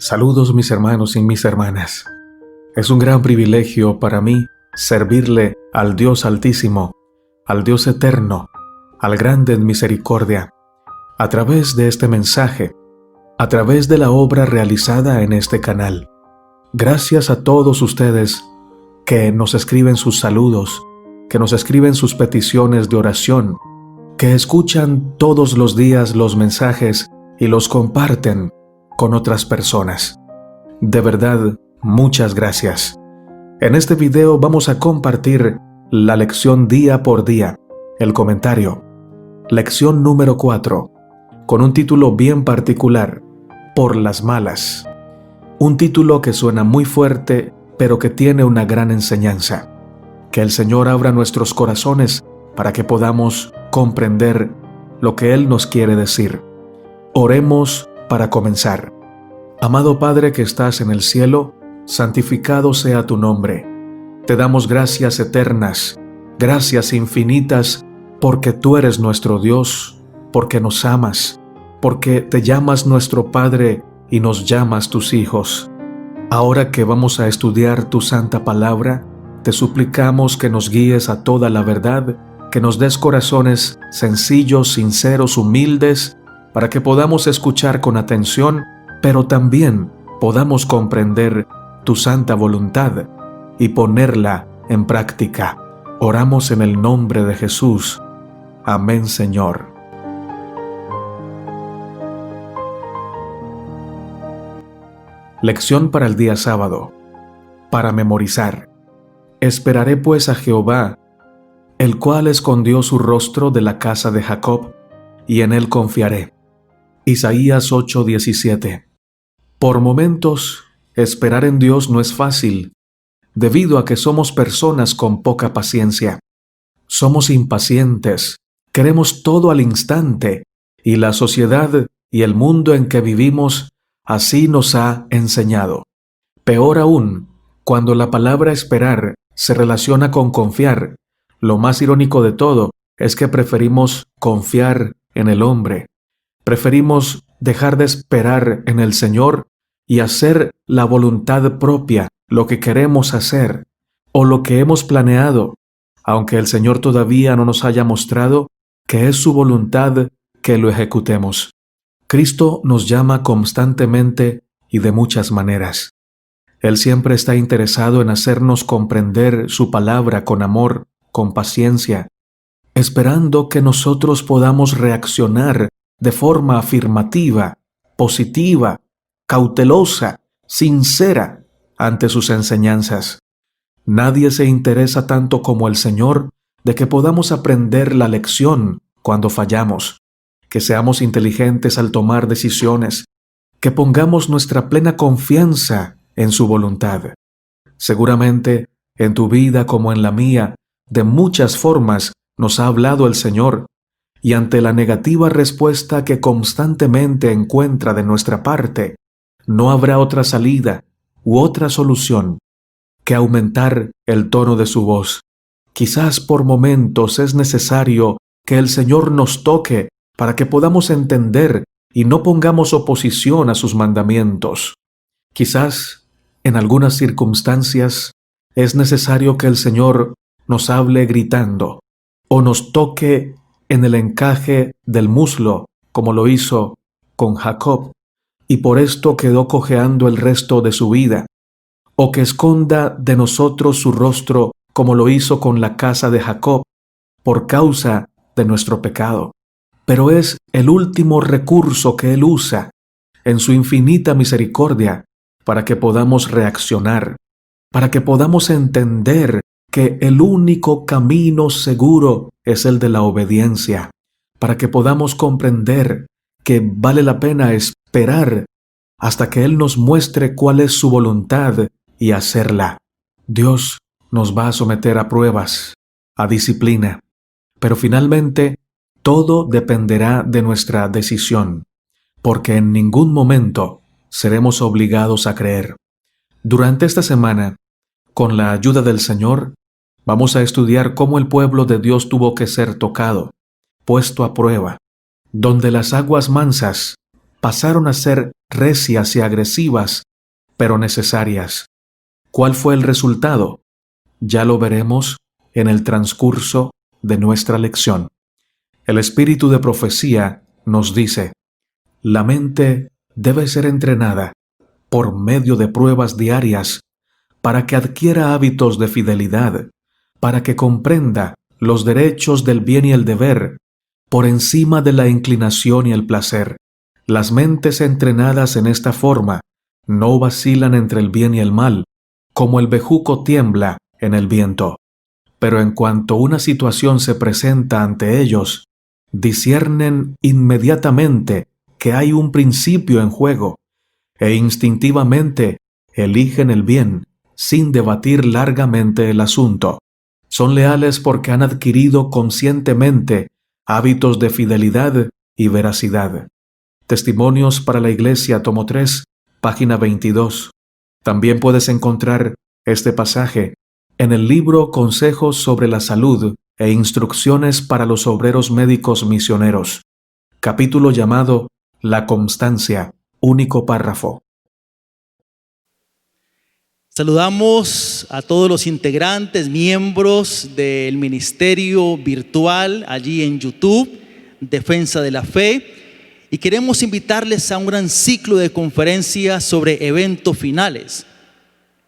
Saludos mis hermanos y mis hermanas. Es un gran privilegio para mí servirle al Dios Altísimo, al Dios Eterno, al Grande en misericordia, a través de este mensaje, a través de la obra realizada en este canal. Gracias a todos ustedes que nos escriben sus saludos, que nos escriben sus peticiones de oración, que escuchan todos los días los mensajes y los comparten con otras personas. De verdad, muchas gracias. En este video vamos a compartir la lección día por día, el comentario. Lección número 4, con un título bien particular, Por las malas. Un título que suena muy fuerte, pero que tiene una gran enseñanza. Que el Señor abra nuestros corazones para que podamos comprender lo que Él nos quiere decir. Oremos para comenzar. Amado Padre que estás en el cielo, santificado sea tu nombre. Te damos gracias eternas, gracias infinitas, porque tú eres nuestro Dios, porque nos amas, porque te llamas nuestro Padre y nos llamas tus hijos. Ahora que vamos a estudiar tu santa palabra, te suplicamos que nos guíes a toda la verdad, que nos des corazones sencillos, sinceros, humildes, para que podamos escuchar con atención, pero también podamos comprender tu santa voluntad y ponerla en práctica. Oramos en el nombre de Jesús. Amén, Señor. Lección para el día sábado. Para memorizar. Esperaré pues a Jehová, el cual escondió su rostro de la casa de Jacob, y en él confiaré. Isaías 8:17. Por momentos, esperar en Dios no es fácil, debido a que somos personas con poca paciencia. Somos impacientes, queremos todo al instante, y la sociedad y el mundo en que vivimos así nos ha enseñado. Peor aún, cuando la palabra esperar se relaciona con confiar, lo más irónico de todo es que preferimos confiar en el hombre. Preferimos dejar de esperar en el Señor y hacer la voluntad propia, lo que queremos hacer o lo que hemos planeado, aunque el Señor todavía no nos haya mostrado que es su voluntad que lo ejecutemos. Cristo nos llama constantemente y de muchas maneras. Él siempre está interesado en hacernos comprender su palabra con amor, con paciencia, esperando que nosotros podamos reaccionar de forma afirmativa, positiva, cautelosa, sincera ante sus enseñanzas. Nadie se interesa tanto como el Señor de que podamos aprender la lección cuando fallamos, que seamos inteligentes al tomar decisiones, que pongamos nuestra plena confianza en su voluntad. Seguramente, en tu vida como en la mía, de muchas formas nos ha hablado el Señor, y ante la negativa respuesta que constantemente encuentra de nuestra parte, no habrá otra salida u otra solución que aumentar el tono de su voz. Quizás por momentos es necesario que el Señor nos toque para que podamos entender y no pongamos oposición a sus mandamientos. Quizás, en algunas circunstancias, es necesario que el Señor nos hable gritando o nos toque en el encaje del muslo, como lo hizo con Jacob, y por esto quedó cojeando el resto de su vida, o que esconda de nosotros su rostro, como lo hizo con la casa de Jacob, por causa de nuestro pecado. Pero es el último recurso que Él usa, en su infinita misericordia, para que podamos reaccionar, para que podamos entender que el único camino seguro es el de la obediencia, para que podamos comprender que vale la pena esperar hasta que Él nos muestre cuál es su voluntad y hacerla. Dios nos va a someter a pruebas, a disciplina, pero finalmente todo dependerá de nuestra decisión, porque en ningún momento seremos obligados a creer. Durante esta semana, con la ayuda del Señor, vamos a estudiar cómo el pueblo de Dios tuvo que ser tocado, puesto a prueba, donde las aguas mansas pasaron a ser recias y agresivas, pero necesarias. ¿Cuál fue el resultado? Ya lo veremos en el transcurso de nuestra lección. El espíritu de profecía nos dice: la mente debe ser entrenada por medio de pruebas diarias para que adquiera hábitos de fidelidad, para que comprenda los derechos del bien y el deber por encima de la inclinación y el placer. Las mentes entrenadas en esta forma no vacilan entre el bien y el mal, como el bejuco tiembla en el viento. Pero en cuanto una situación se presenta ante ellos, disciernen inmediatamente que hay un principio en juego e instintivamente eligen el bien sin debatir largamente el asunto. Son leales porque han adquirido conscientemente hábitos de fidelidad y veracidad. Testimonios para la Iglesia, tomo 3, página 22. También puedes encontrar este pasaje en el libro Consejos sobre la Salud e Instrucciones para los Obreros Médicos Misioneros, capítulo llamado La Constancia, único párrafo. Saludamos a todos los integrantes, miembros del ministerio virtual allí en YouTube, Defensa de la Fe, y queremos invitarles a un gran ciclo de conferencias sobre eventos finales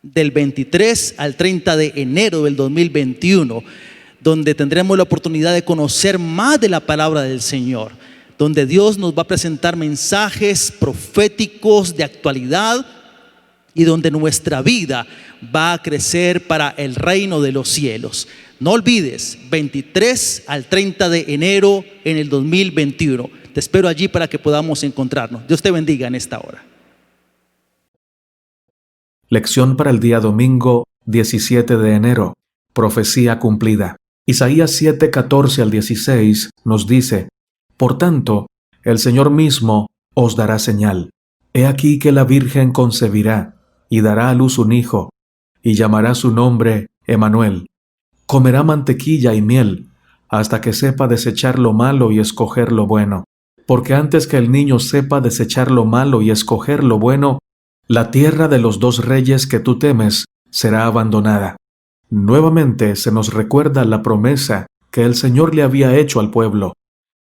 del 23 al 30 de enero del 2021, donde tendremos la oportunidad de conocer más de la palabra del Señor, donde Dios nos va a presentar mensajes proféticos de actualidad y donde nuestra vida va a crecer para el reino de los cielos. No olvides, 23 al 30 de enero en el 2021. Te espero allí para que podamos encontrarnos. Dios te bendiga en esta hora. Lección para el día domingo 17 de enero. Profecía cumplida. Isaías 7, 14 al 16 nos dice: por tanto, el Señor mismo os dará señal. He aquí que la Virgen concebirá y dará a luz un hijo, y llamará su nombre Emmanuel. Comerá mantequilla y miel, hasta que sepa desechar lo malo y escoger lo bueno. Porque antes que el niño sepa desechar lo malo y escoger lo bueno, la tierra de los dos reyes que tú temes será abandonada. Nuevamente se nos recuerda la promesa que el Señor le había hecho al pueblo.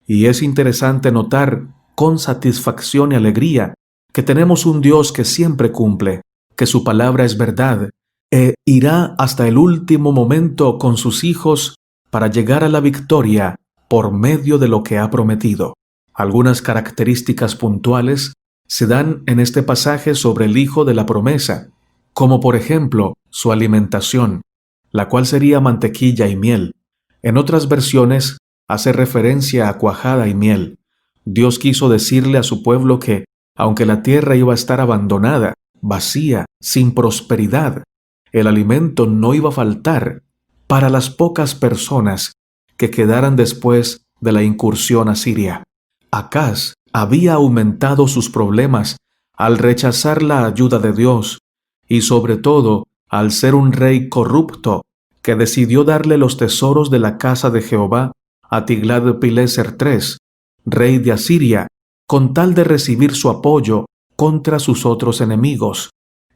Y es interesante notar con satisfacción y alegría que tenemos un Dios que siempre cumple, que su palabra es verdad, e irá hasta el último momento con sus hijos para llegar a la victoria por medio de lo que ha prometido. Algunas características puntuales se dan en este pasaje sobre el hijo de la promesa, como por ejemplo su alimentación, la cual sería mantequilla y miel. En otras versiones hace referencia a cuajada y miel. Dios quiso decirle a su pueblo que, aunque la tierra iba a estar abandonada, vacía, sin prosperidad, el alimento no iba a faltar para las pocas personas que quedaran después de la incursión asiria. Acaz había aumentado sus problemas al rechazar la ayuda de Dios y sobre todo al ser un rey corrupto que decidió darle los tesoros de la casa de Jehová a Tiglat-Pileser III, rey de Asiria, con tal de recibir su apoyo contra sus otros enemigos.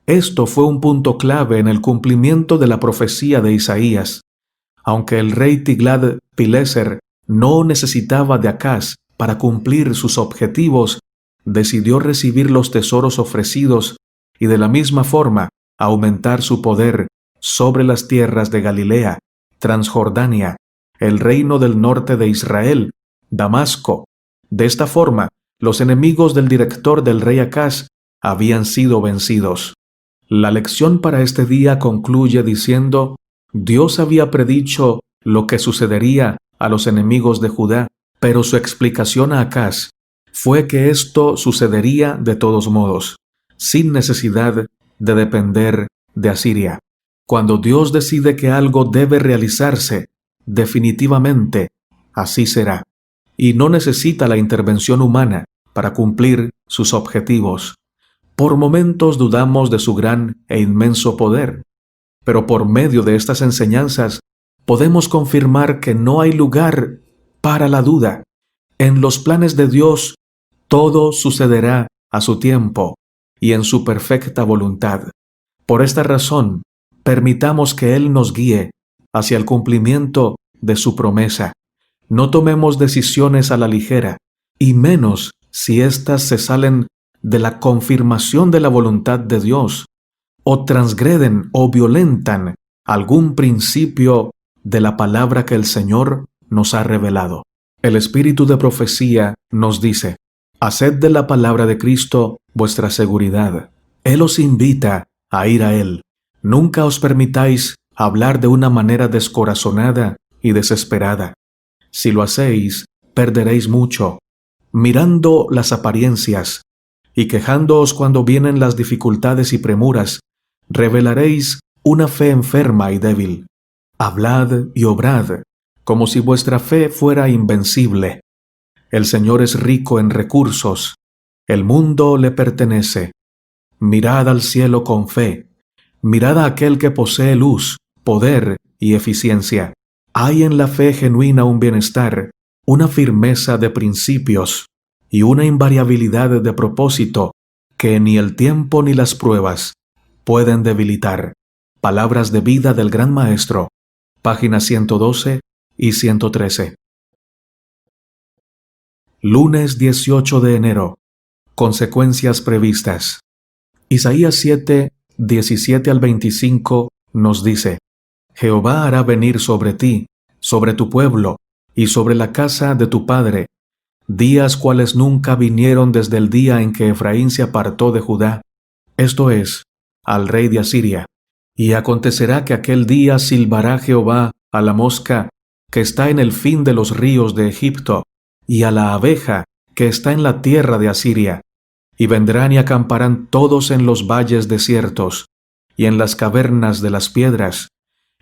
Esto fue un punto clave en el cumplimiento de la profecía de Isaías. Aunque el rey Tiglat-Pileser no necesitaba de Acaz para cumplir sus objetivos, decidió recibir los tesoros ofrecidos y de la misma forma aumentar su poder sobre las tierras de Galilea, Transjordania, el reino del norte de Israel, Damasco. De esta forma, los enemigos del director del rey Acaz habían sido vencidos. La lección para este día concluye diciendo: Dios había predicho lo que sucedería a los enemigos de Judá, pero su explicación a Acaz fue que esto sucedería de todos modos, sin necesidad de depender de Asiria. Cuando Dios decide que algo debe realizarse, definitivamente así será, y no necesita la intervención humana para cumplir sus objetivos. Por momentos dudamos de su gran e inmenso poder, pero por medio de estas enseñanzas podemos confirmar que no hay lugar para la duda. En los planes de Dios, todo sucederá a su tiempo y en su perfecta voluntad. Por esta razón, permitamos que Él nos guíe hacia el cumplimiento de su promesa. No tomemos decisiones a la ligera, y menos si éstas se salen de la confirmación de la voluntad de Dios, o transgreden o violentan algún principio de la palabra que el Señor nos ha revelado. El Espíritu de profecía nos dice: haced de la palabra de Cristo vuestra seguridad. Él os invita a ir a Él. Nunca os permitáis hablar de una manera descorazonada y desesperada. Si lo hacéis, perderéis mucho, mirando las apariencias y quejándoos cuando vienen las dificultades y premuras. Revelaréis una fe enferma y débil. Hablad y obrad como si vuestra fe fuera invencible. El Señor es rico en recursos. El mundo le pertenece. Mirad al cielo con fe. Mirad a aquel que posee luz, poder y eficiencia. Hay en la fe genuina un bienestar, una firmeza de principios y una invariabilidad de propósito que ni el tiempo ni las pruebas pueden debilitar. Palabras de vida del Gran Maestro, páginas 112 y 113. Lunes 18 de enero. Consecuencias previstas. Isaías 7, 17 al 25 nos dice: Jehová hará venir sobre ti, sobre tu pueblo, y sobre la casa de tu padre, días cuales nunca vinieron desde el día en que Efraín se apartó de Judá, esto es, al rey de Asiria. Y acontecerá que aquel día silbará Jehová a la mosca que está en el fin de los ríos de Egipto, y a la abeja que está en la tierra de Asiria. Y vendrán y acamparán todos en los valles desiertos, y en las cavernas de las piedras,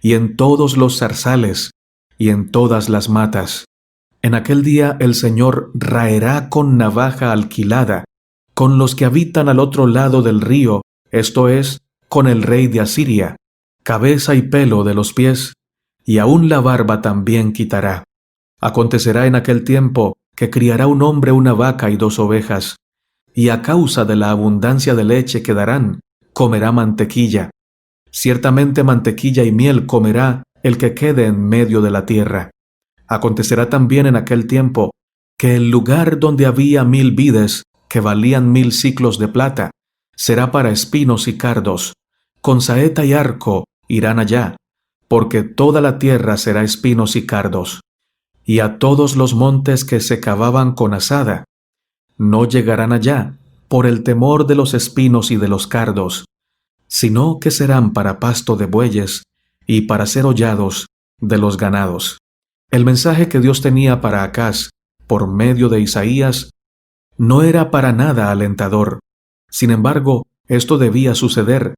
y en todos los zarzales, y en todas las matas. En aquel día el Señor raerá con navaja alquilada, con los que habitan al otro lado del río, esto es, con el rey de Asiria, cabeza y pelo de los pies, y aun la barba también quitará. Acontecerá en aquel tiempo que criará un hombre una vaca y 2 ovejas, y a causa de la abundancia de leche que darán, comerá mantequilla. Ciertamente mantequilla y miel comerá el que quede en medio de la tierra. Acontecerá también en aquel tiempo que el lugar donde había 1000 vides, que valían 1000 siclos de plata, será para espinos y cardos. Con saeta y arco irán allá, porque toda la tierra será espinos y cardos. Y a todos los montes que se cavaban con azada, no llegarán allá, por el temor de los espinos y de los cardos, sino que serán para pasto de bueyes y para ser hollados de los ganados. El mensaje que Dios tenía para Acaz, por medio de Isaías, no era para nada alentador. Sin embargo, esto debía suceder,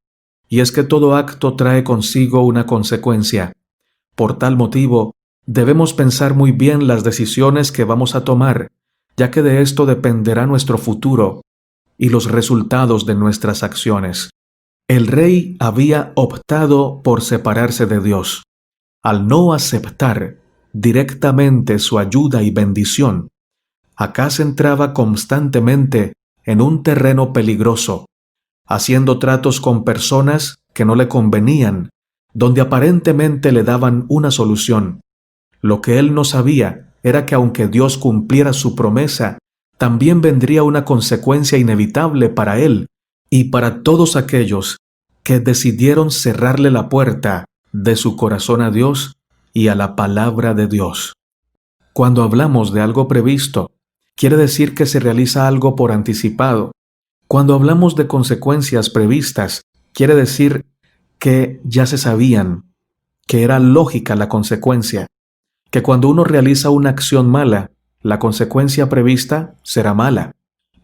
y es que todo acto trae consigo una consecuencia. Por tal motivo, debemos pensar muy bien las decisiones que vamos a tomar, ya que de esto dependerá nuestro futuro y los resultados de nuestras acciones. El rey había optado por separarse de Dios. Al no aceptar directamente su ayuda y bendición, Acaz entraba constantemente en un terreno peligroso, haciendo tratos con personas que no le convenían, donde aparentemente le daban una solución. Lo que él no sabía era que aunque Dios cumpliera su promesa, también vendría una consecuencia inevitable para él y para todos aquellos que decidieron cerrarle la puerta de su corazón a Dios y a la palabra de Dios. Cuando hablamos de algo previsto, quiere decir que se realiza algo por anticipado. Cuando hablamos de consecuencias previstas, quiere decir que ya se sabían, que era lógica la consecuencia, que cuando uno realiza una acción mala, la consecuencia prevista será mala.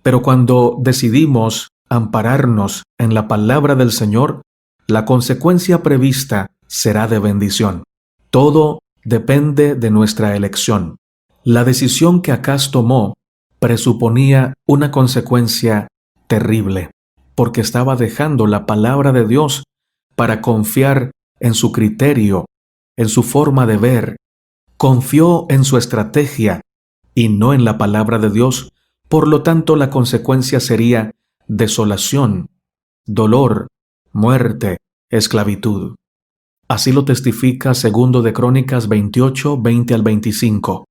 Pero cuando decidimos ampararnos en la palabra del Señor, la consecuencia prevista será de bendición. Todo depende de nuestra elección. La decisión que Acaz tomó presuponía una consecuencia terrible, porque estaba dejando la palabra de Dios para confiar en su criterio, en su forma de ver. Confió en su estrategia y no en la palabra de Dios, por lo tanto la consecuencia sería desolación, dolor, muerte, esclavitud. Así lo testifica 2 de Crónicas 28, 20 al 25.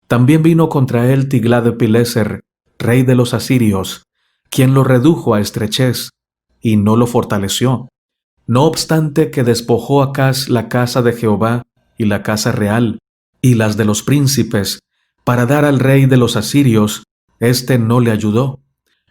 También vino contra él Tiglat-Pileser, rey de los asirios, quien lo redujo a estrechez y no lo fortaleció. No obstante que despojó Acaz la casa de Jehová y la casa real y las de los príncipes para dar al rey de los asirios, éste no le ayudó.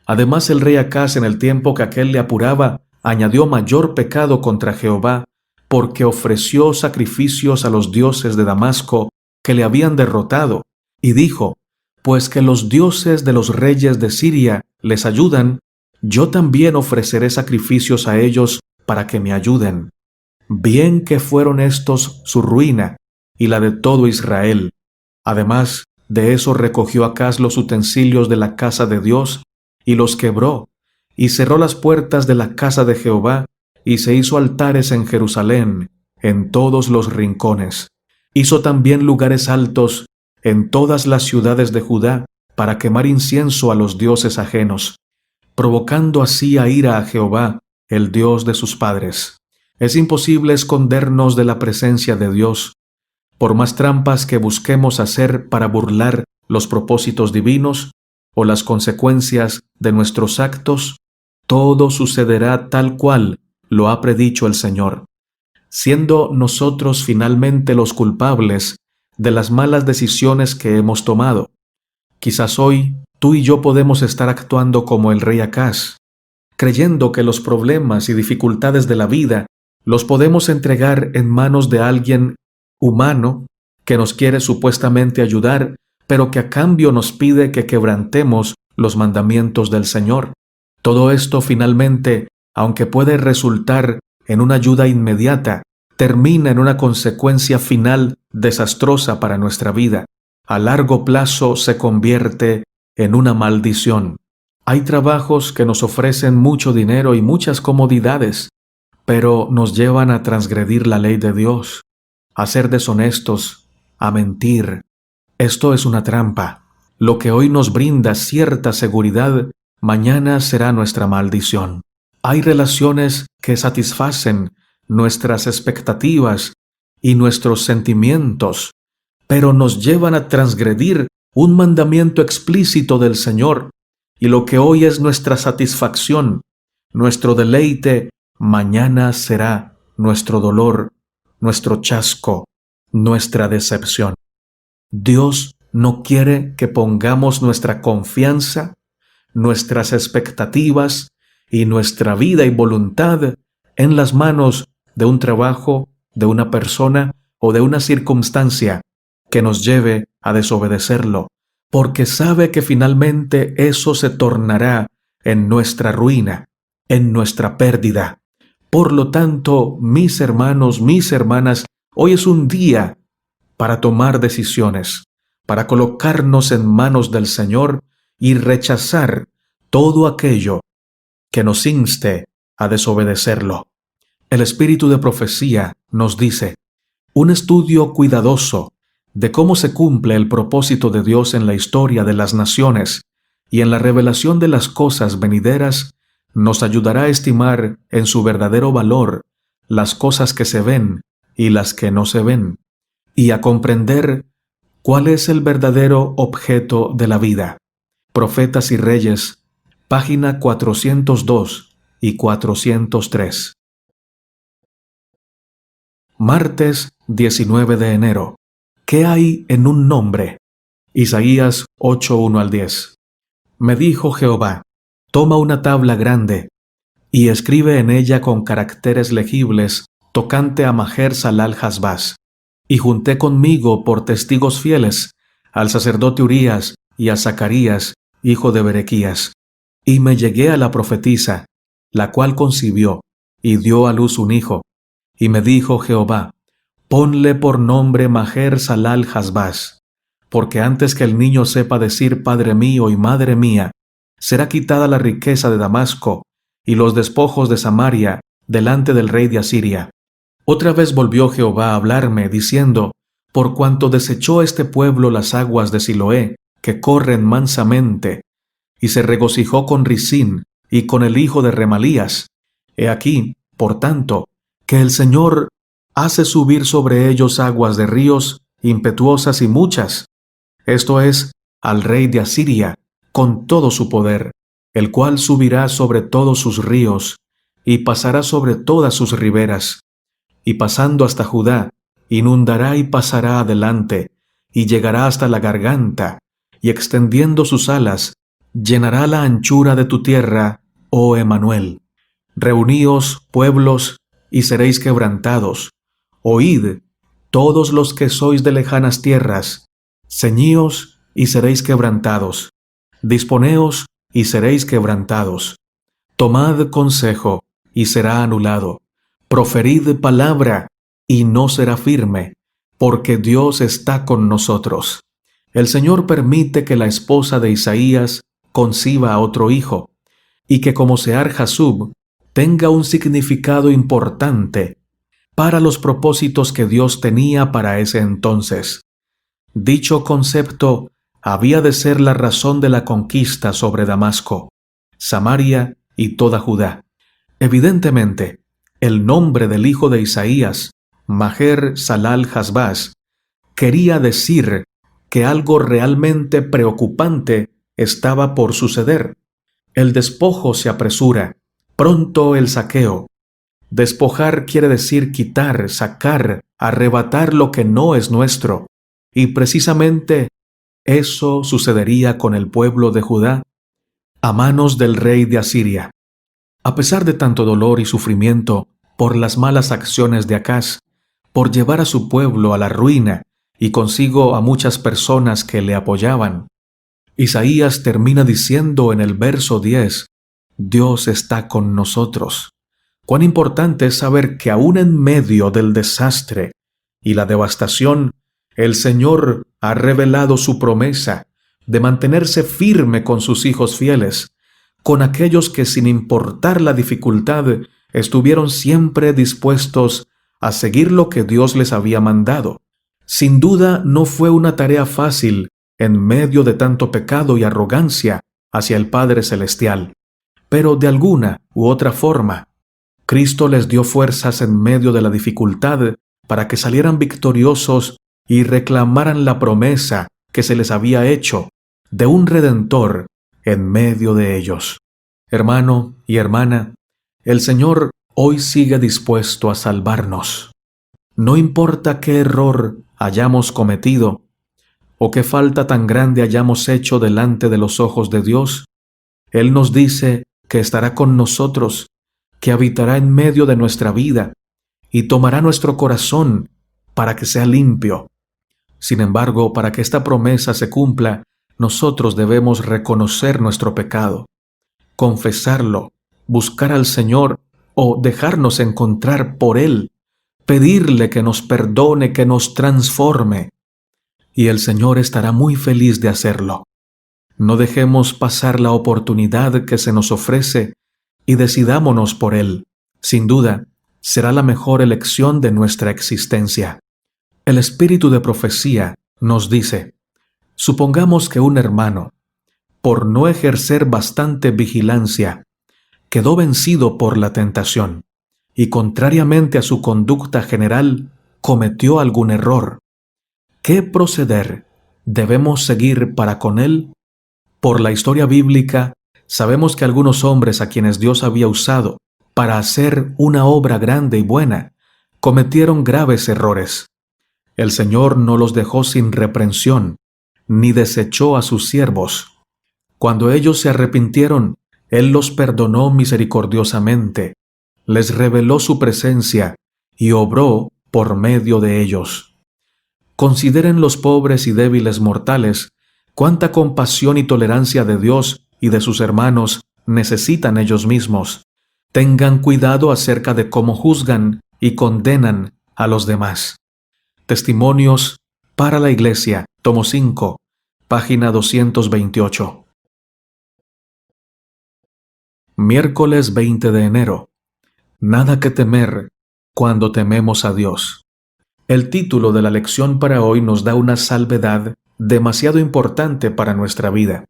Además el rey Acaz, en el tiempo que aquél le apuraba, añadió mayor pecado contra Jehová, porque ofreció sacrificios a los dioses de Damasco que le habían derrotado, y dijo: pues que los dioses de los reyes de Siria les ayudan, yo también ofreceré sacrificios a ellos para que me ayuden. Bien que fueron estos su ruina y la de todo Israel. Además de eso recogió Acaz los utensilios de la casa de Dios y los quebró, y cerró las puertas de la casa de Jehová, y se hizo altares en Jerusalén, en todos los rincones. Hizo también lugares altos en todas las ciudades de Judá para quemar incienso a los dioses ajenos, provocando así a ira a Jehová, el Dios de sus padres. Es imposible escondernos de la presencia de Dios. Por más trampas que busquemos hacer para burlar los propósitos divinos o las consecuencias de nuestros actos, todo sucederá tal cual lo ha predicho el Señor, siendo nosotros finalmente los culpables de las malas decisiones que hemos tomado. Quizás hoy tú y yo podemos estar actuando como el rey Acaz, creyendo que los problemas y dificultades de la vida los podemos entregar en manos de alguien humano que nos quiere supuestamente ayudar, pero que a cambio nos pide que quebrantemos los mandamientos del Señor. Todo esto finalmente, aunque puede resultar en una ayuda inmediata, termina en una consecuencia final desastrosa para nuestra vida. A largo plazo se convierte en una maldición. Hay trabajos que nos ofrecen mucho dinero y muchas comodidades, pero nos llevan a transgredir la ley de Dios, a ser deshonestos, a mentir. Esto es una trampa. Lo que hoy nos brinda cierta seguridad, mañana será nuestra maldición. Hay relaciones que satisfacen nuestras expectativas y nuestros sentimientos, pero nos llevan a transgredir un mandamiento explícito del Señor, y lo que hoy es nuestra satisfacción, nuestro deleite, mañana será nuestro dolor, nuestro chasco, nuestra decepción. Dios no quiere que pongamos nuestra confianza, nuestras expectativas y nuestra vida y voluntad en las manos de un trabajo, de una persona o de una circunstancia que nos lleve a desobedecerlo, porque sabe que finalmente eso se tornará en nuestra ruina, en nuestra pérdida. Por lo tanto, mis hermanos, mis hermanas, hoy es un día para tomar decisiones, para colocarnos en manos del Señor y rechazar todo aquello que nos inste a desobedecerlo. El espíritu de profecía nos dice: un estudio cuidadoso de cómo se cumple el propósito de Dios en la historia de las naciones y en la revelación de las cosas venideras nos ayudará a estimar en su verdadero valor las cosas que se ven y las que no se ven, y a comprender cuál es el verdadero objeto de la vida. Profetas y Reyes, página 402 y 403. Martes 19 de enero. ¿Qué hay en un nombre? Isaías 8:1 al 10. Me dijo Jehová: toma una tabla grande y escribe en ella con caracteres legibles tocante a Maher Salal Hasbaz. Y junté conmigo por testigos fieles al sacerdote Urías y a Zacarías, hijo de Berequías. Y me llegué a la profetisa, la cual concibió y dio a luz un hijo. Y me dijo Jehová: ponle por nombre Maher Salal Hasbaz, porque antes que el niño sepa decir Padre mío y Madre mía, será quitada la riqueza de Damasco y los despojos de Samaria delante del rey de Asiria. Otra vez volvió Jehová a hablarme, diciendo: por cuanto desechó este pueblo las aguas de Siloé, que corren mansamente, y se regocijó con Risín, y con el hijo de Remalías. He aquí, por tanto, que el Señor hace subir sobre ellos aguas de ríos impetuosas y muchas, esto es, al rey de Asiria, con todo su poder, el cual subirá sobre todos sus ríos, y pasará sobre todas sus riberas, y pasando hasta Judá, inundará y pasará adelante, y llegará hasta la garganta, y extendiendo sus alas, llenará la anchura de tu tierra, oh Emmanuel. Reuníos, pueblos, y seréis quebrantados. Oíd, todos los que sois de lejanas tierras, ceñíos y seréis quebrantados. Disponeos y seréis quebrantados. Tomad consejo y será anulado. Proferid palabra y no será firme, porque Dios está con nosotros. El Señor permite que la esposa de Isaías conciba a otro hijo, y que como Sear-Jasub tenga un significado importante para los propósitos que Dios tenía para ese entonces. Dicho concepto había de ser la razón de la conquista sobre Damasco, Samaria y toda Judá. Evidentemente, el nombre del hijo de Isaías, Maher-Salal-Hasbaz, quería decir que algo realmente preocupante estaba por suceder. El despojo se apresura, pronto el saqueo. Despojar quiere decir quitar, sacar, arrebatar lo que no es nuestro. Y precisamente eso sucedería con el pueblo de Judá a manos del rey de Asiria. A pesar de tanto dolor y sufrimiento por las malas acciones de Acaz, por llevar a su pueblo a la ruina y consigo a muchas personas que le apoyaban, Isaías termina diciendo en el verso 10, Dios está con nosotros. Cuán importante es saber que aún en medio del desastre y la devastación, el Señor ha revelado su promesa de mantenerse firme con sus hijos fieles, con aquellos que sin importar la dificultad estuvieron siempre dispuestos a seguir lo que Dios les había mandado. Sin duda no fue una tarea fácil en medio de tanto pecado y arrogancia hacia el Padre Celestial, pero de alguna u otra forma, Cristo les dio fuerzas en medio de la dificultad para que salieran victoriosos y reclamaran la promesa que se les había hecho de un Redentor en medio de ellos. Hermano y hermana, el Señor hoy sigue dispuesto a salvarnos. No importa qué error hayamos cometido o qué falta tan grande hayamos hecho delante de los ojos de Dios, Él nos dice que estará con nosotros, que habitará en medio de nuestra vida y tomará nuestro corazón para que sea limpio. Sin embargo, para que esta promesa se cumpla, nosotros debemos reconocer nuestro pecado, confesarlo, buscar al Señor o dejarnos encontrar por Él, pedirle que nos perdone, que nos transforme. Y el Señor estará muy feliz de hacerlo. No dejemos pasar la oportunidad que se nos ofrece y decidámonos por Él. Sin duda, será la mejor elección de nuestra existencia. El espíritu de profecía nos dice, supongamos que un hermano, por no ejercer bastante vigilancia, quedó vencido por la tentación y contrariamente a su conducta general, cometió algún error. ¿Qué proceder debemos seguir para con él? Por la historia bíblica, sabemos que algunos hombres a quienes Dios había usado para hacer una obra grande y buena, cometieron graves errores. El Señor no los dejó sin reprensión, ni desechó a sus siervos. Cuando ellos se arrepintieron, Él los perdonó misericordiosamente, les reveló su presencia y obró por medio de ellos. Consideren los pobres y débiles mortales cuánta compasión y tolerancia de Dios y de sus hermanos necesitan ellos mismos. Tengan cuidado acerca de cómo juzgan y condenan a los demás. Testimonios para la Iglesia, tomo 5, página 228. Miércoles 20 de enero. Nada que temer cuando tememos a Dios. El título de la lección para hoy nos da una salvedad demasiado importante para nuestra vida.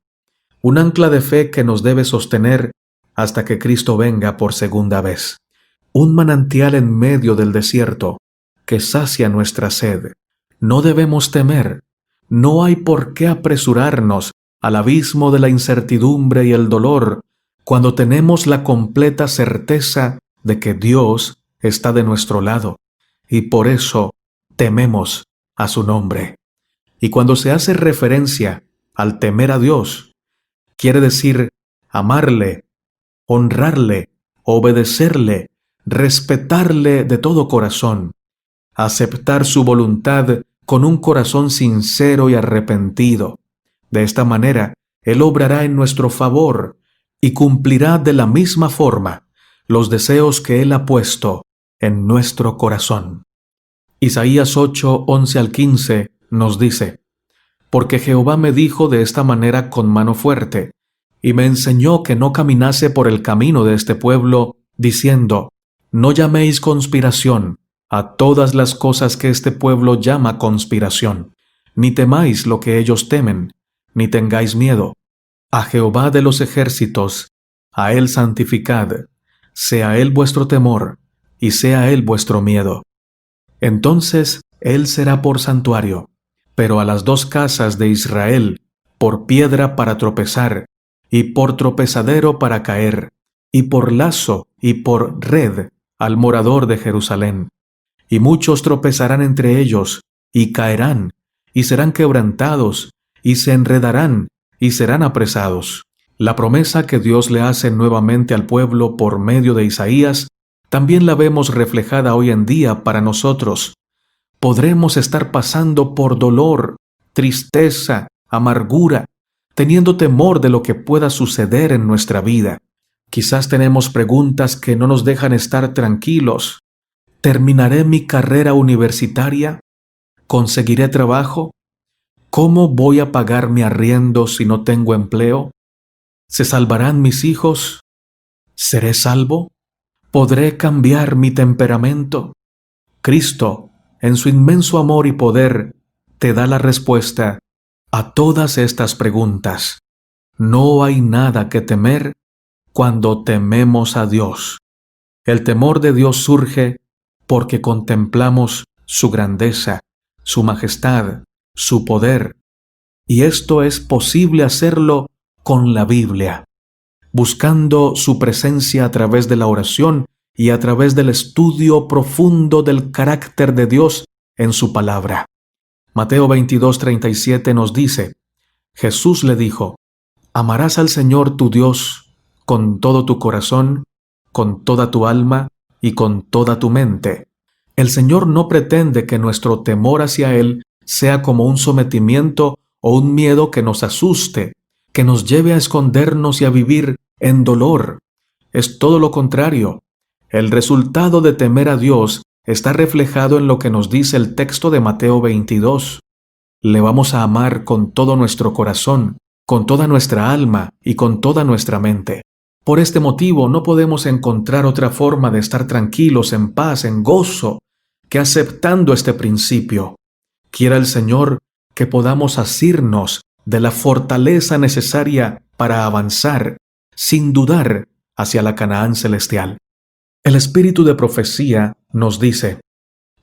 Un ancla de fe que nos debe sostener hasta que Cristo venga por segunda vez. Un manantial en medio del desierto que sacia nuestra sed. No debemos temer. No hay por qué apresurarnos al abismo de la incertidumbre y el dolor cuando tenemos la completa certeza de que Dios está de nuestro lado y por eso tememos a su nombre. Y cuando se hace referencia al temer a Dios, quiere decir amarle, honrarle, obedecerle, respetarle de todo corazón, aceptar su voluntad con un corazón sincero y arrepentido. De esta manera, Él obrará en nuestro favor y cumplirá de la misma forma los deseos que Él ha puesto en nuestro corazón. Isaías 8, 11 al 15 nos dice: Porque Jehová me dijo de esta manera con mano fuerte, y me enseñó que no caminase por el camino de este pueblo, diciendo: No llaméis conspiración a todas las cosas que este pueblo llama conspiración, ni temáis lo que ellos temen, ni tengáis miedo. A Jehová de los ejércitos, a Él santificad, sea Él vuestro temor, y sea Él vuestro miedo. Entonces Él será por santuario, pero a las dos casas de Israel, por piedra para tropezar, y por tropezadero para caer, y por lazo y por red al morador de Jerusalén. Y muchos tropezarán entre ellos, y caerán, y serán quebrantados, y se enredarán, y serán apresados. La promesa que Dios le hace nuevamente al pueblo por medio de Isaías, también la vemos reflejada hoy en día para nosotros. Podremos estar pasando por dolor, tristeza, amargura, teniendo temor de lo que pueda suceder en nuestra vida. Quizás tenemos preguntas que no nos dejan estar tranquilos. ¿Terminaré mi carrera universitaria? ¿Conseguiré trabajo? ¿Cómo voy a pagar mi arriendo si no tengo empleo? ¿Se salvarán mis hijos? ¿Seré salvo? ¿Podré cambiar mi temperamento? Cristo, en su inmenso amor y poder, te da la respuesta a todas estas preguntas. No hay nada que temer cuando tememos a Dios. El temor de Dios surge porque contemplamos su grandeza, su majestad, su poder. Y esto es posible hacerlo con la Biblia, buscando su presencia a través de la oración y a través del estudio profundo del carácter de Dios en su palabra. Mateo 22:37 nos dice: Jesús le dijo: Amarás al Señor tu Dios con todo tu corazón, con toda tu alma y con toda tu mente. El Señor no pretende que nuestro temor hacia Él sea como un sometimiento o un miedo que nos asuste, que nos lleve a escondernos y a vivir en dolor. Es todo lo contrario. El resultado de temer a Dios está reflejado en lo que nos dice el texto de Mateo 22. Le vamos a amar con todo nuestro corazón, con toda nuestra alma y con toda nuestra mente. Por este motivo no podemos encontrar otra forma de estar tranquilos, en paz, en gozo, que aceptando este principio. Quiera el Señor que podamos asirnos de la fortaleza necesaria para avanzar, sin dudar, hacia la Canaán celestial. El espíritu de profecía nos dice: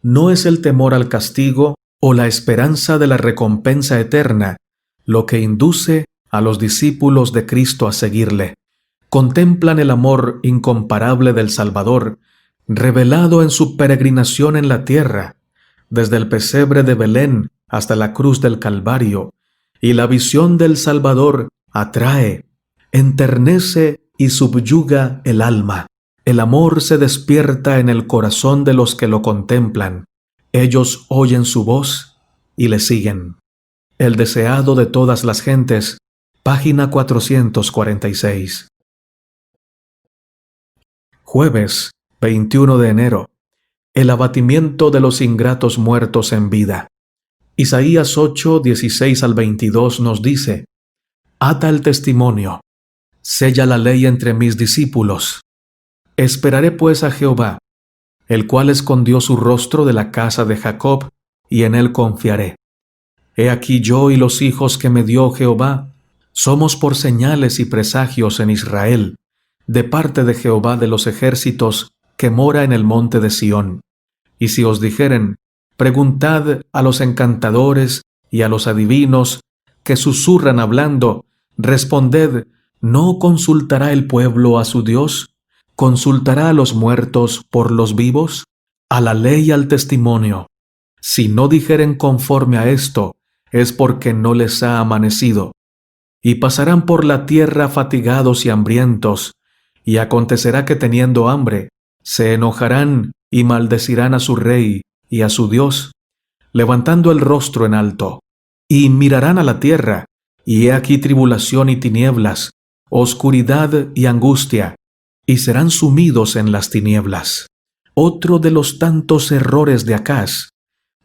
no es el temor al castigo o la esperanza de la recompensa eterna lo que induce a los discípulos de Cristo a seguirle. Contemplan el amor incomparable del Salvador, revelado en su peregrinación en la tierra, desde el pesebre de Belén hasta la cruz del Calvario, y la visión del Salvador atrae, enternece y subyuga el alma. El amor se despierta en el corazón de los que lo contemplan. Ellos oyen su voz y le siguen. El deseado de todas las gentes, página 446. Jueves 21 de enero. El abatimiento de los ingratos muertos en vida. Isaías 8, 16 al 22 nos dice: Ata el testimonio, sella la ley entre mis discípulos. Esperaré pues a Jehová, el cual escondió su rostro de la casa de Jacob, y en él confiaré. He aquí yo y los hijos que me dio Jehová, somos por señales y presagios en Israel. de parte de Jehová de los ejércitos, que mora en el monte de Sión. Y si os dijeren, preguntad a los encantadores y a los adivinos, que susurran hablando, responded, ¿no consultará el pueblo a su Dios? ¿Consultará a los muertos por los vivos? A la ley y al testimonio. Si no dijeren conforme a esto, es porque no les ha amanecido. Y pasarán por la tierra fatigados y hambrientos, y acontecerá que teniendo hambre, se enojarán y maldecirán a su rey y a su Dios, levantando el rostro en alto, y mirarán a la tierra, y he aquí tribulación y tinieblas, oscuridad y angustia, y serán sumidos en las tinieblas. Otro de los tantos errores de Acaz,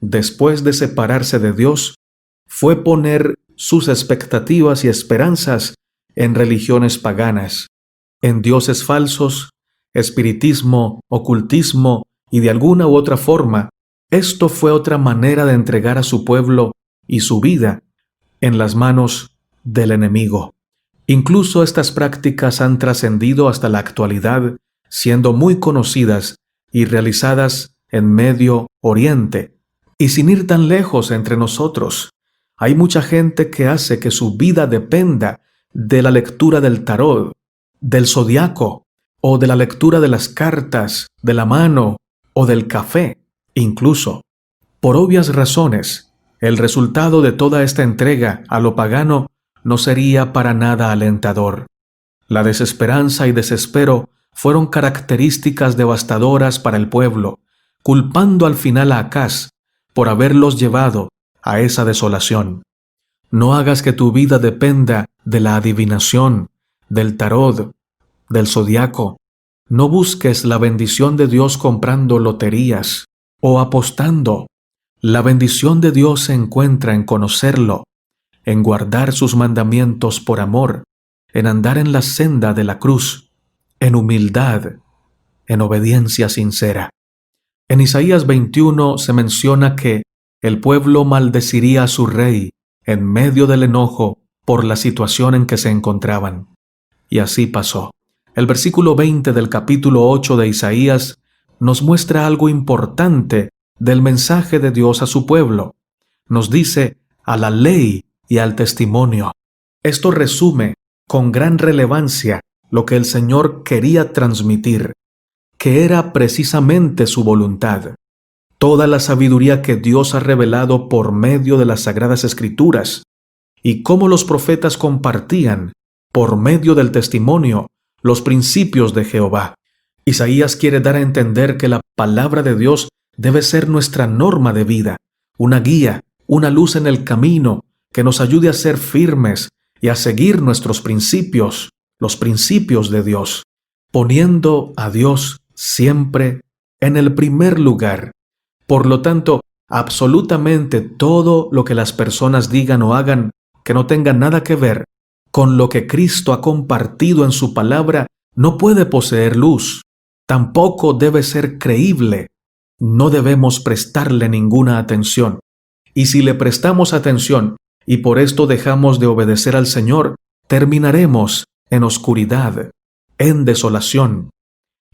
después de separarse de Dios, fue poner sus expectativas y esperanzas en religiones paganas, en dioses falsos, espiritismo, ocultismo y de alguna u otra forma, esto fue otra manera de entregar a su pueblo y su vida en las manos del enemigo. Incluso estas prácticas han trascendido hasta la actualidad, siendo muy conocidas y realizadas en Medio Oriente. Y sin ir tan lejos entre nosotros, hay mucha gente que hace que su vida dependa de la lectura del tarot, del zodiaco, o de la lectura de las cartas, de la mano, o del café. Incluso, por obvias razones, el resultado de toda esta entrega a lo pagano no sería para nada alentador. La desesperanza y desespero fueron características devastadoras para el pueblo, culpando al final a Acaz por haberlos llevado a esa desolación. No hagas que tu vida dependa de la adivinación, del tarot, del zodiaco. No busques la bendición de Dios comprando loterías o apostando. La bendición de Dios se encuentra en conocerlo, en guardar sus mandamientos por amor, en andar en la senda de la cruz, en humildad, en obediencia sincera. En Isaías 21 se menciona que el pueblo maldeciría a su rey en medio del enojo por la situación en que se encontraban. Y así pasó. El versículo 20 del capítulo 8 de Isaías nos muestra algo importante del mensaje de Dios a su pueblo. Nos dice a la ley y al testimonio. Esto resume con gran relevancia lo que el Señor quería transmitir, que era precisamente su voluntad. Toda la sabiduría que Dios ha revelado por medio de las Sagradas Escrituras, y cómo los profetas compartían, por medio del testimonio, los principios de Jehová. Isaías quiere dar a entender que la palabra de Dios debe ser nuestra norma de vida, una guía, una luz en el camino que nos ayude a ser firmes y a seguir nuestros principios, los principios de Dios, poniendo a Dios siempre en el primer lugar. Por lo tanto, absolutamente todo lo que las personas digan o hagan que no tenga nada que ver con lo que Cristo ha compartido en su palabra no puede poseer luz, tampoco debe ser creíble. No debemos prestarle ninguna atención. Y si le prestamos atención y por esto dejamos de obedecer al Señor, terminaremos en oscuridad, en desolación.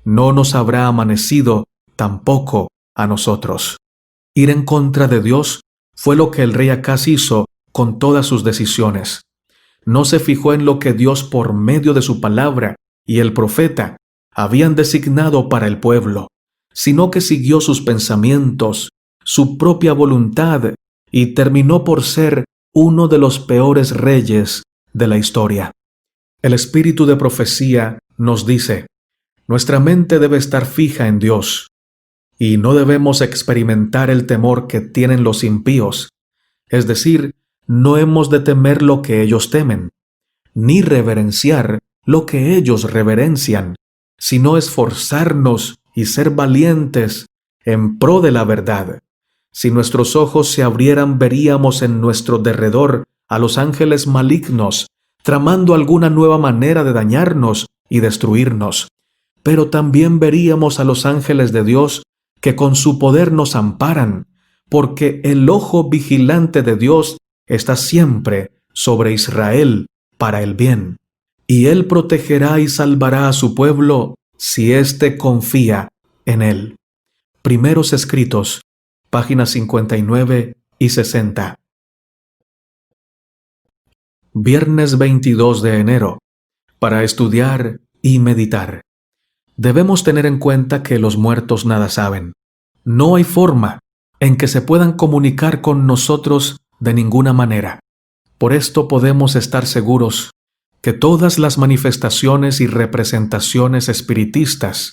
No nos habrá amanecido tampoco a nosotros. Ir en contra de Dios fue lo que el rey Acaz hizo con todas sus decisiones. No se fijó en lo que Dios por medio de su palabra y el profeta habían designado para el pueblo, sino que siguió sus pensamientos, su propia voluntad, y terminó por ser uno de los peores reyes de la historia. El espíritu de profecía nos dice, nuestra mente debe estar fija en Dios, y no debemos experimentar el temor que tienen los impíos, es decir, no hemos de temer lo que ellos temen, ni reverenciar lo que ellos reverencian, sino esforzarnos y ser valientes en pro de la verdad. Si nuestros ojos se abrieran, veríamos en nuestro derredor a los ángeles malignos, tramando alguna nueva manera de dañarnos y destruirnos. Pero también veríamos a los ángeles de Dios que con su poder nos amparan, porque el ojo vigilante de Dios está siempre sobre Israel para el bien. y Él protegerá y salvará a su pueblo si éste confía en Él. Primeros Escritos, páginas 59 y 60. Viernes 22 de enero. Para estudiar y meditar. Debemos tener en cuenta que los muertos nada saben. No hay forma en que se puedan comunicar con nosotros de ninguna manera. Por esto podemos estar seguros que todas las manifestaciones y representaciones espiritistas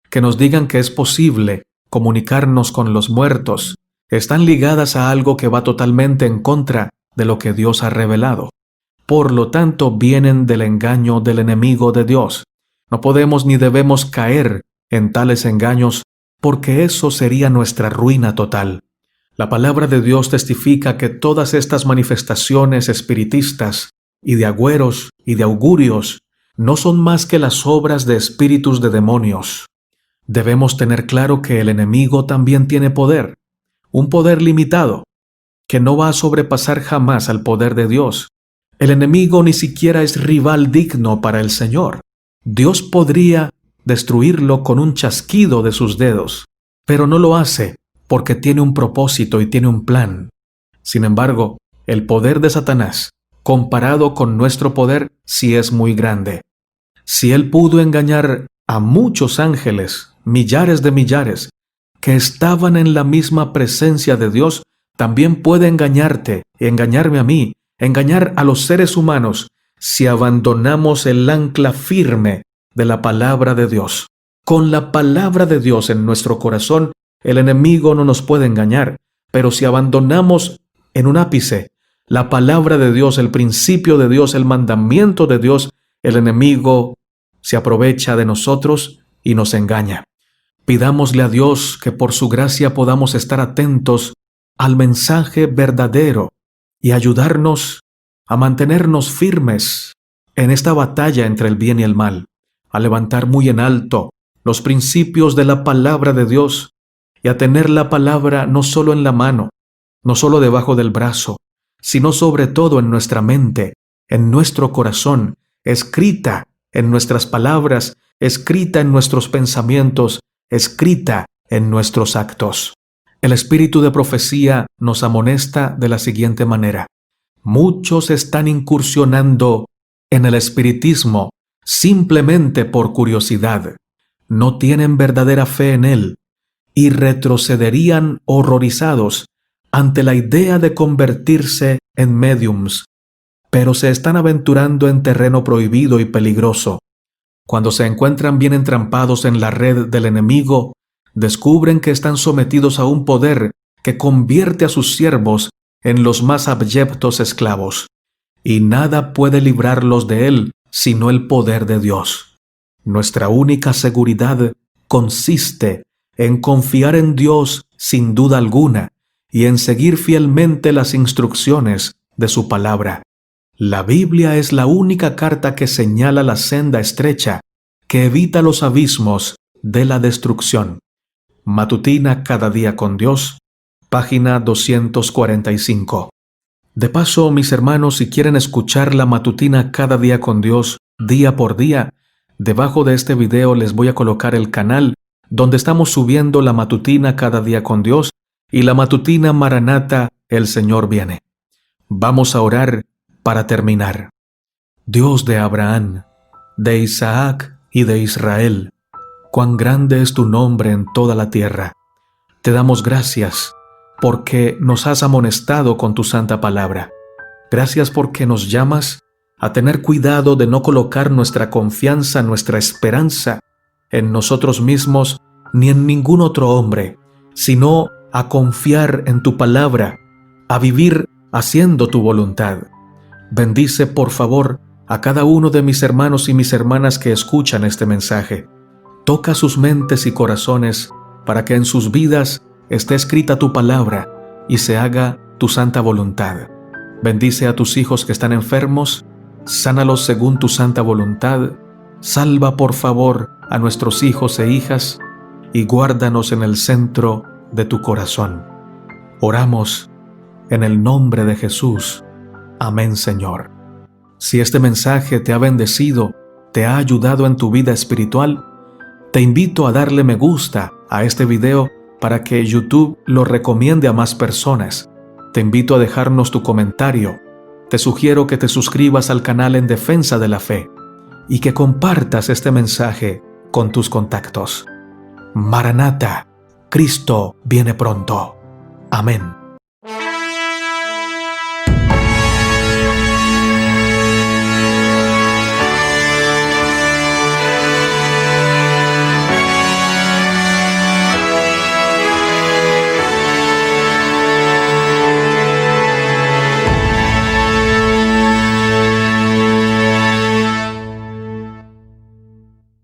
que nos digan que es posible comunicarnos con los muertos están ligadas a algo que va totalmente en contra de lo que Dios ha revelado. Por lo tanto, vienen del engaño del enemigo de Dios. No podemos ni debemos caer en tales engaños porque eso sería nuestra ruina total. La palabra de Dios testifica que todas estas manifestaciones espiritistas y de agüeros y de augurios no son más que las obras de espíritus de demonios. Debemos tener claro que el enemigo también tiene poder, un poder limitado, que no va a sobrepasar jamás al poder de Dios. El enemigo ni siquiera es rival digno para el Señor. Dios podría destruirlo con un chasquido de sus dedos, pero no lo hace porque tiene un propósito y tiene un plan. Sin embargo, el poder de Satanás, comparado con nuestro poder, sí es muy grande. Si él pudo engañar a muchos ángeles, millares de millares, que estaban en la misma presencia de Dios, también puede engañarte y engañarme a mí, engañar a los seres humanos si abandonamos el ancla firme de la palabra de Dios. Con la palabra de Dios en nuestro corazón, el enemigo no nos puede engañar, pero si abandonamos en un ápice la palabra de Dios, el principio de Dios, el mandamiento de Dios, el enemigo se aprovecha de nosotros y nos engaña. Pidámosle a Dios que por su gracia podamos estar atentos al mensaje verdadero y ayudarnos a mantenernos firmes en esta batalla entre el bien y el mal, a levantar muy en alto los principios de la palabra de Dios y a tener la palabra no solo en la mano, no solo debajo del brazo, sino sobre todo en nuestra mente, en nuestro corazón, escrita en nuestras palabras, escrita en nuestros pensamientos, escrita en nuestros actos. El espíritu de profecía nos amonesta de la siguiente manera. Muchos están incursionando en el espiritismo simplemente por curiosidad. No tienen verdadera fe en él y retrocederían horrorizados ante la idea de convertirse en médiums, pero se están aventurando en terreno prohibido y peligroso. Cuando se encuentran bien entrampados en la red del enemigo, descubren que están sometidos a un poder que convierte a sus siervos en los más abyectos esclavos, y nada puede librarlos de él sino el poder de Dios. Nuestra única seguridad consiste en confiar en Dios sin duda alguna y en seguir fielmente las instrucciones de su palabra. La Biblia es la única carta que señala la senda estrecha que evita los abismos de la destrucción. Matutina cada día con Dios, página 245. De paso, mis hermanos, si quieren escuchar la matutina cada día con Dios, día por día, debajo de este video les voy a colocar el canal donde estamos subiendo la matutina cada día con Dios y la matutina Maranata, el Señor viene. Vamos a orar para terminar. Dios de Abraham, de Isaac y de Israel, cuán grande es tu nombre en toda la tierra. Te damos gracias porque nos has amonestado con tu santa palabra. Gracias porque nos llamas a tener cuidado de no colocar nuestra confianza, nuestra esperanza en nosotros mismos ni en ningún otro hombre, sino a confiar en tu palabra, a vivir haciendo tu voluntad. Bendice, por favor, a cada uno de mis hermanos y mis hermanas que escuchan este mensaje. Toca sus mentes y corazones para que en sus vidas esté escrita tu palabra y se haga tu santa voluntad. Bendice a tus hijos que están enfermos, sánalos según tu santa voluntad. Salva, por favor, a nuestros hijos e hijas y guárdanos en el centro de tu corazón. Oramos en el nombre de Jesús. Amén, Señor. Si este mensaje te ha bendecido, te ha ayudado en tu vida espiritual, te invito a darle me gusta a este video para que YouTube lo recomiende a más personas. Te invito a dejarnos tu comentario. Te sugiero que te suscribas al canal en Defensa de la Fe y que compartas este mensaje con tus contactos. Maranata, Cristo viene pronto. Amén.